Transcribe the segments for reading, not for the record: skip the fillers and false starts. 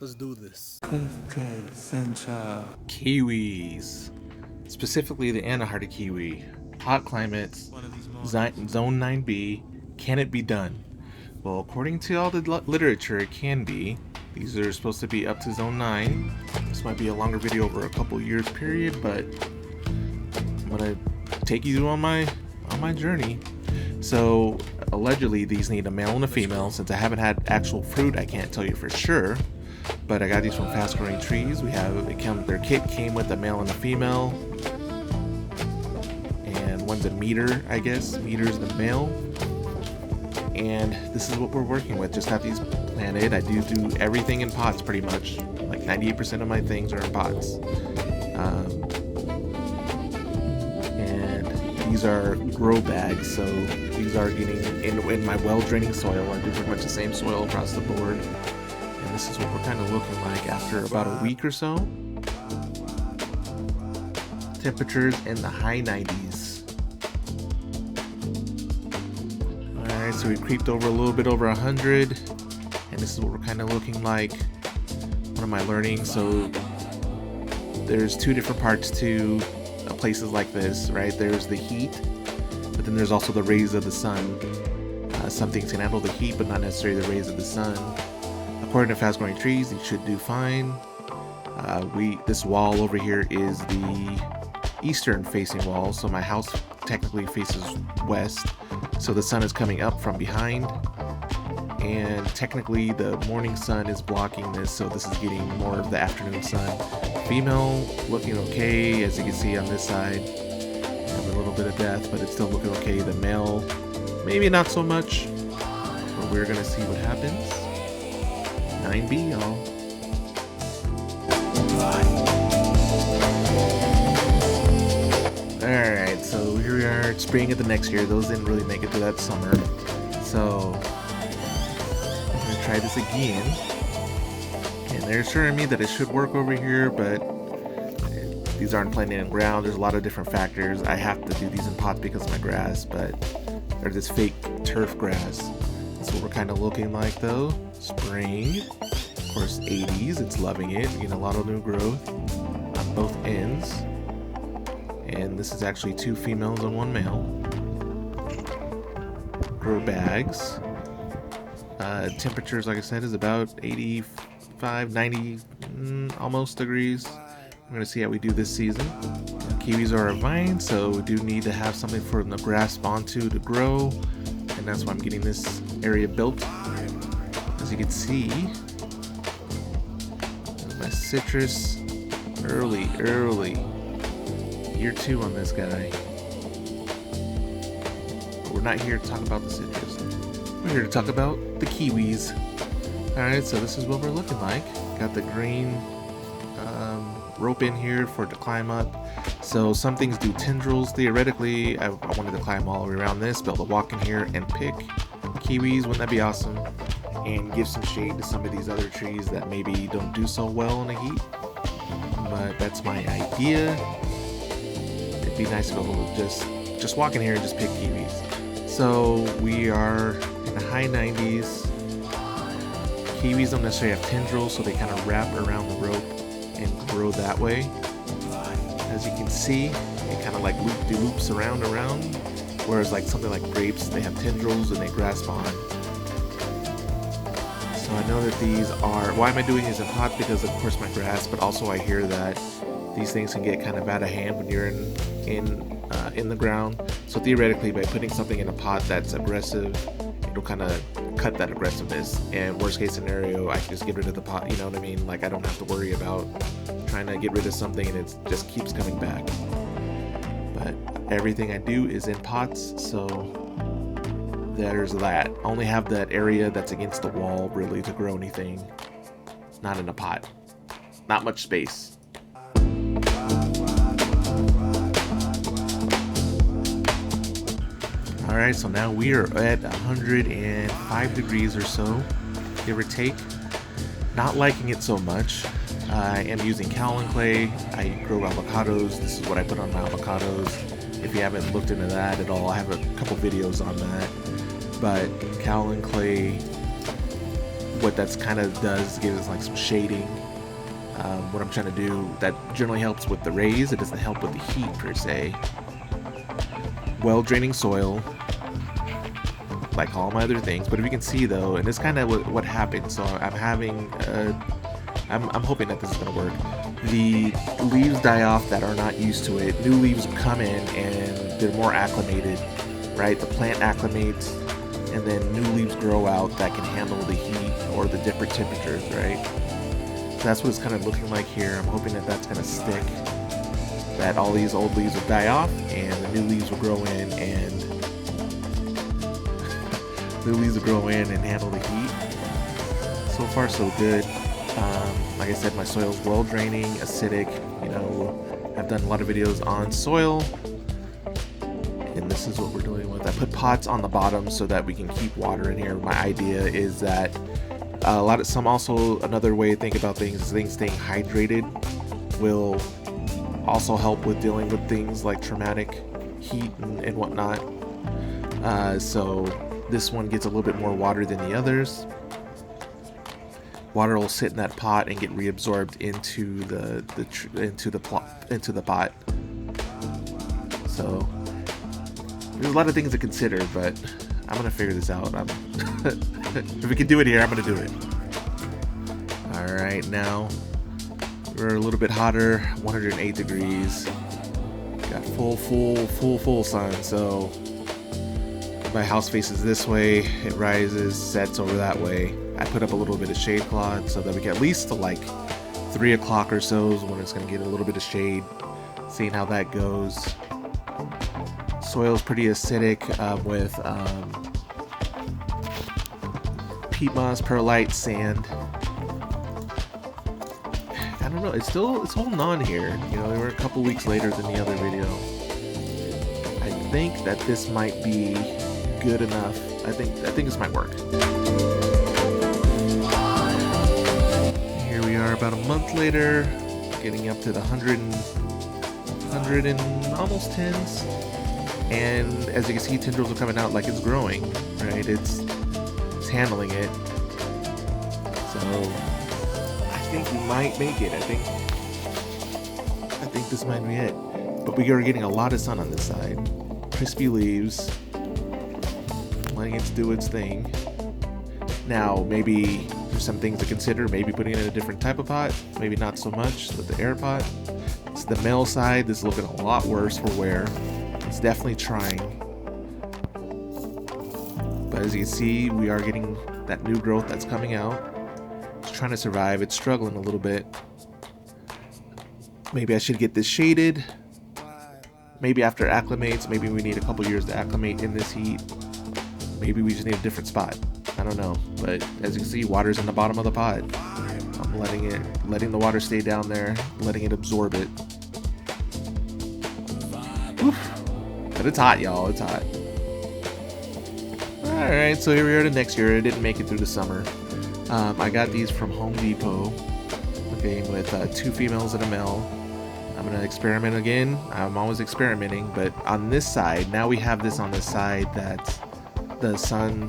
Let's do this. Kiwis, specifically the Ana Hardy Kiwi. Hot climates, Zone 9B. Can it be done? Well, according to all the literature, it can be. These are supposed to be up to Zone 9. This might be a longer video over a couple years period, but I'm gonna take you on my journey. So allegedly, these need a male and a female. Since I haven't had actual fruit, I can't tell you for sure. But I got these from Fast Growing Trees. Their kit came with a male and a female, and one's a meter, I guess. Meter's the male, and this is what we're working with. Just have these planted. I do everything in pots pretty much. Like 98% of my things are in pots. And these are grow bags, so these are getting in my well draining soil. I do pretty much the same soil across the board. And this is what we're kind of looking like after about a week or so. Temperatures in the high 90s. Alright, so we creeped over a little bit over 100. And this is what we're kind of looking like. What am I learning? So there's two different parts to places like this, right? There's the heat, but then there's also the rays of the sun. Some things can handle the heat, but not necessarily the rays of the sun. According to Fast Growing Trees, these should do fine. This wall over here is the eastern facing wall, so my house technically faces west, so the sun is coming up from behind, and technically the morning sun is blocking this, so this is getting more of the afternoon sun. Female looking okay, as you can see on this side. Have a little bit of death, but it's still looking okay. The male, maybe not so much, but we're gonna see what happens. 9B, y'all. Alright, so here we are, spring of the next year. Those didn't really make it to that summer. So, I'm gonna try this again. And they're assuring me that it should work over here, but these aren't planted in ground. There's a lot of different factors. I have to do these in pots because of my grass, but they're this fake turf grass. That's what we're kind of looking like though. Spring. Of course, 80s. It's loving it. Getting a lot of new growth on both ends. And this is actually two females and one male. Grow bags. Temperatures, like I said, is about 85, 90, almost degrees. I'm going to see how we do this season. Kiwis are a vine, so we do need to have something for them to grasp onto to grow. And that's why I'm getting this area built. As you can see, my citrus early. Year 2 on this guy. But we're not here to talk about the citrus. We're here to talk about the kiwis. Alright, so this is what we're looking like. Got the green rope in here for it to climb up. So some things do tendrils. Theoretically, I wanted to climb all the way around this, be able to walk in here and pick kiwis. Wouldn't that be awesome? And give some shade to some of these other trees that maybe don't do so well in the heat. But that's my idea. It'd be nice to be able to just walk in here and just pick kiwis. So we are in the high 90s. Kiwis don't necessarily have tendrils, so they kind of wrap around the rope and grow that way. As you can see, it kind of like loops around, whereas like something like grapes, they have tendrils and they grasp on. So I know that these are, why am I doing these in pots? Because of course my grass, but also I hear that these things can get kind of out of hand when you're in the ground. So theoretically, by putting something in a pot that's aggressive, it'll kind of cut that aggressiveness, and worst case scenario, I can just get rid of the pot, you know what I mean? Like I don't have to worry about trying to get rid of something and it just keeps coming back. But everything I do is in pots, so there's that. I only have that area that's against the wall really to grow anything, not in a pot. Not much space. Alright, so now we are at 105 degrees or so, give or take. Not liking it so much. I am using kaolin clay. I grow avocados. This is what I put on my avocados. If you haven't looked into that at all, I have a couple videos on that. But kaolin clay what that's kind of does give us like some shading. What I'm trying to do, that generally helps with the rays. It doesn't help with the heat per se. Well draining soil, like all my other things. But if you can see though, and it's kind of what happened. So I'm having, I'm hoping that this is gonna work. The leaves die off that are not used to it. New leaves come in and they're more acclimated, right? The plant acclimates, and then new leaves grow out that can handle the heat or the different temperatures, right? So that's what it's kind of looking like here. I'm hoping that that's going to stick, that all these old leaves will die off and the new leaves will grow in and handle the heat. So far so good. Like I said, my soil is well draining, acidic. You know, I've done a lot of videos on soil, and this is what we're dealing with. I put pots on the bottom so that we can keep water in here. My idea is that another way to think about things is things staying hydrated will also help with dealing with things like traumatic heat and whatnot. So this one gets a little bit more water than the others. Water will sit in that pot and get reabsorbed into the pot. So there's a lot of things to consider, but I'm gonna figure this out. If we can do it here, I'm gonna do it. All right, now we're a little bit hotter, 108 degrees. Got full sun. So my house faces this way, it rises, sets over that way. I put up a little bit of shade cloth so that we get at least to like 3 o'clock or so is when it's going to get a little bit of shade. Seeing how that goes. Soil's pretty acidic with peat moss, perlite, sand. I don't know. It's holding on here. You know, we're a couple weeks later than the other video. I think that this might be good enough. I think this might work. Here we are about a month later, getting up to the 100 and almost 10s. And as you can see, tendrils are coming out like it's growing, right? It's handling it. So I think we might make it. I think this might be it. But we are getting a lot of sun on this side. Crispy leaves, letting it do its thing. Now, maybe there's some things to consider. Maybe putting it in a different type of pot. Maybe not so much with the air pot. It's the male side. This is looking a lot worse for wear. It's definitely trying. But as you can see, we are getting that new growth that's coming out. It's trying to survive. It's struggling a little bit. Maybe I should get this shaded. Maybe after it acclimates, maybe we need a couple years to acclimate in this heat. Maybe we just need a different spot. I don't know. But as you can see, water's in the bottom of the pot. I'm letting the water stay down there, letting it absorb it. Oof. But it's hot, y'all. It's hot. Alright, so here we are to next year. I didn't make it through the summer. I got these from Home Depot. Okay, with 2 females and a male. I'm going to experiment again. I'm always experimenting, but on this side, now we have this on this side that the sun,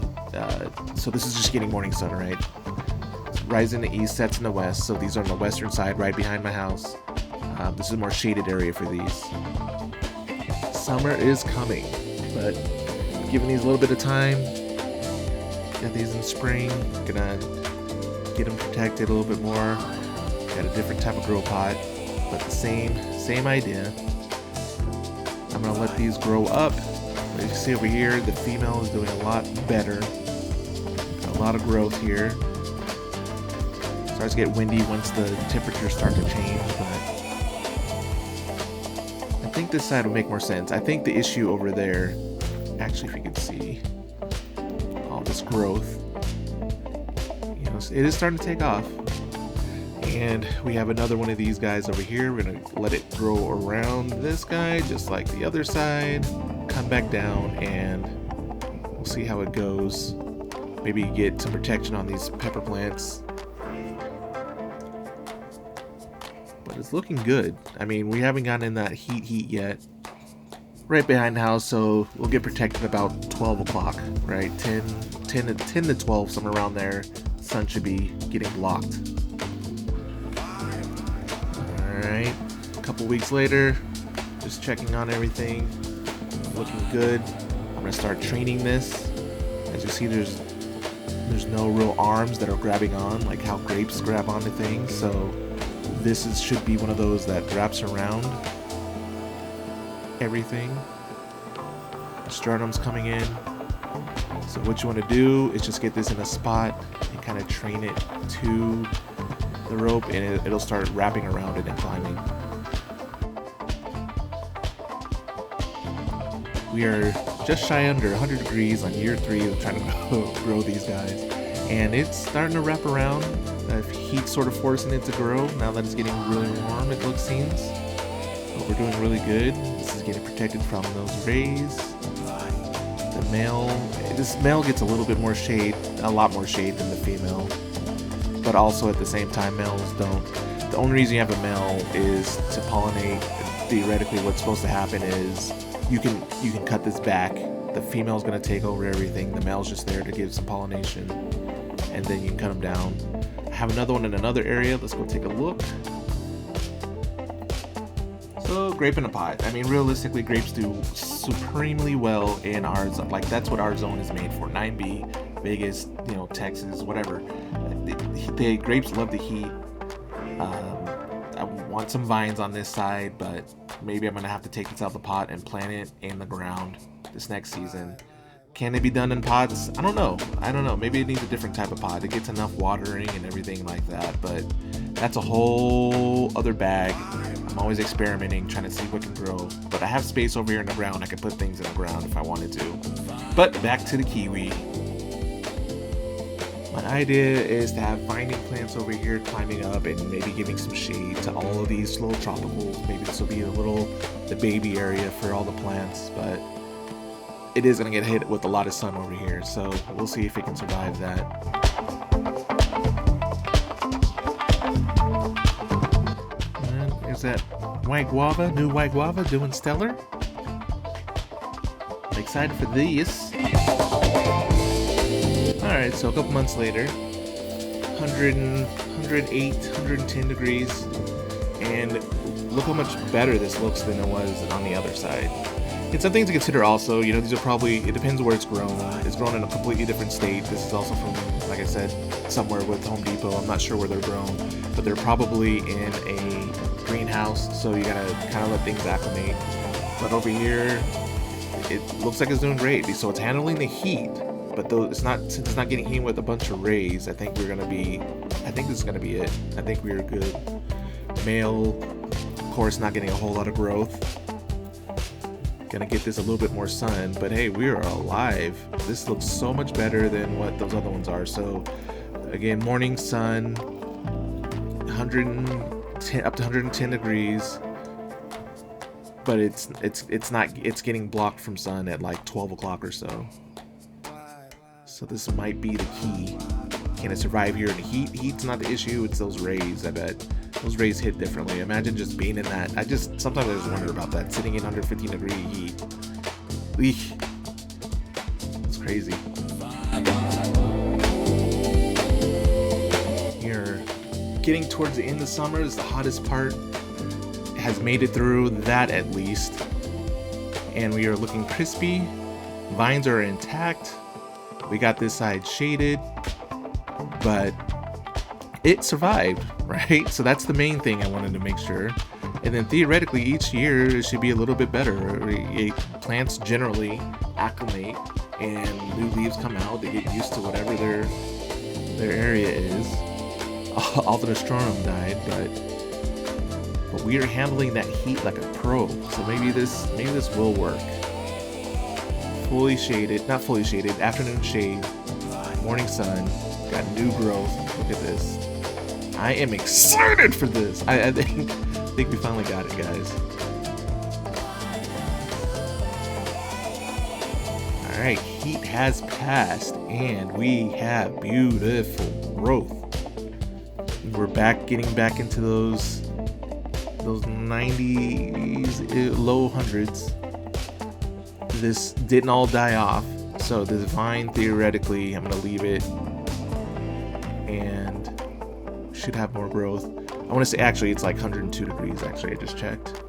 so this is just getting morning sun, right? Rises in the east, sets in the west, so these are on the western side, right behind my house. This is a more shaded area for these. Summer is coming, but giving these a little bit of time. Got these in spring, gonna get them protected a little bit more. Got a different type of grow pot, but the same idea. I'm gonna let these grow up. As you can see over here, the female is doing a lot better. Got a lot of growth here. Starts to get windy once the temperatures start to change, but I think this side will make more sense. I think the issue over there, actually, if you can see all this growth, you know, it is starting to take off. And we have another one of these guys over here. We're gonna let it grow around this guy, just like the other side. Come back down, and we'll see how it goes. Maybe get some protection on these pepper plants. But it's looking good. I mean, we haven't gotten in that heat yet. Right behind the house, so we'll get protected about 12 o'clock, right? 10 to 12, somewhere around there. sun should be getting blocked. Alright, a couple weeks later, just checking on everything, looking good. I'm gonna start training this. As you see, there's no real arms that are grabbing on like how grapes grab onto things, so should be one of those that wraps around everything. The sternum's coming in. So what you want to do is just get this in a spot and kind of train it to the rope, and it'll start wrapping around it and climbing. We are just shy under 100 degrees on year 3 of trying to grow these guys, and it's starting to wrap around. The heat's sort of forcing it to grow now that it's getting really warm, it seems. But we're doing really good. This is getting protected from those rays. This male gets a little bit more shade, a lot more shade than the female, but also at the same time males don't. The only reason you have a male is to pollinate. Theoretically, what's supposed to happen is you can cut this back. The female's going to take over everything. The male's just there to give some pollination, and then you can cut them down. I have another one in another area. Let's go take a look. So, grape in a pot. I mean, realistically, grapes do supremely well in our zone. Like, that's what our zone is made for. 9B, Vegas, Texas, whatever. The grapes love the heat. I want some vines on this side, but maybe I'm going to have to take this out of the pot and plant it in the ground this next season. Can it be done in pots? I don't know. Maybe it needs a different type of pot. It gets enough watering and everything like that, but that's a whole other bag. I'm always experimenting, trying to see what can grow. But I have space over here in the ground. I can put things in the ground if I wanted to. But back to the kiwi. My idea is to have vine plants over here climbing up and maybe giving some shade to all of these little tropicals. Maybe this will be the baby area for all the plants, but it is going to get hit with a lot of sun over here, so we'll see if it can survive that. And there's that new white guava doing stellar. I'm excited for these. Alright, so a couple months later, 108, 110 degrees, and look how much better this looks than it was on the other side. And some things to consider also, these are probably, it depends where it's grown. It's grown in a completely different state. This is also from, like I said, somewhere with Home Depot. I'm not sure where they're grown, but they're probably in a greenhouse, so you gotta kind of let things acclimate. But over here, it looks like it's doing great. So it's handling the heat, but since it's not getting heat with a bunch of rays, I think this is gonna be it. I think we're good. Male, of course, not getting a whole lot of growth. Gonna get this a little bit more sun, but hey, we are alive. This looks so much better than what those other ones are. So again, morning sun, 110 up to 110 degrees, but it's getting blocked from sun at like 12 o'clock or so. So this might be the key. Can it survive here in the heat? Heat's not the issue, it's those rays. I bet those rays hit differently. Imagine just being in that. Sometimes I just wonder about that, sitting in under 15 degree heat. Eesh. It's crazy. You're getting towards the end of summer is the hottest part. It has made it through that at least. And we are looking crispy. Vines are intact. We got this side shaded, but it survived, right? So that's the main thing I wanted to make sure. And then theoretically, each year it should be a little bit better. Plants generally acclimate and new leaves come out. They get used to whatever their area is. Although the sternum died, but we are handling that heat like a pro. So maybe this will work. Fully shaded, not fully shaded, afternoon shade, morning sun, got new growth. Look at this. I am excited for this. I think we finally got it, guys. Alright, heat has passed and we have beautiful growth. We're getting back into those 90s, low hundreds. This didn't all die off, so this vine, theoretically, I'm gonna leave it and should have more growth. I want to say, actually, it's like 102 degrees, actually, I just checked.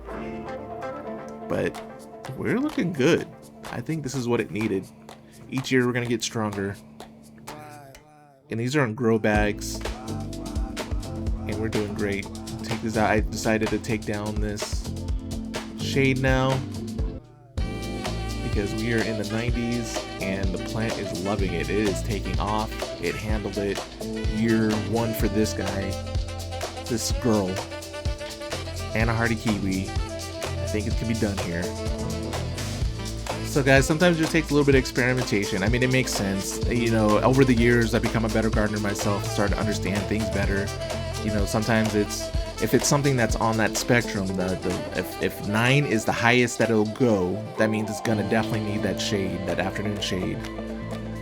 But we're looking good. I think this is what it needed. Each year we're going to get stronger. And these are on grow bags. And we're doing great. Take this out. I decided to take down this shade now, because we are in the 90s and the plant is loving it. It is taking off. It handled it. Year one for this guy, this girl, Ana Hardy Kiwi. I think it can be done here. So guys, sometimes it just takes a little bit of experimentation. I mean, it makes sense. You know, over the years, I've become a better gardener myself, started to understand things better. You know, sometimes if it's something that's on that spectrum, if 9 is the highest that it'll go, that means it's gonna definitely need that shade, that afternoon shade.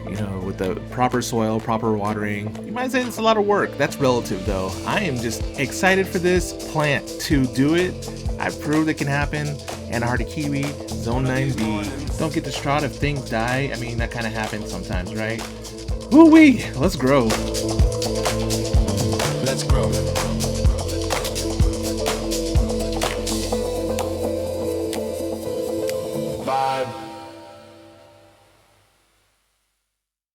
You know, with the proper soil, proper watering. You might say it's a lot of work. That's relative though. I am just excited for this plant to do it. I've proved it can happen. Ana Hardy Kiwi, Zone 9B. Don't get distraught if things die. I mean, that kind of happens sometimes, right? Woo-wee! Let's grow.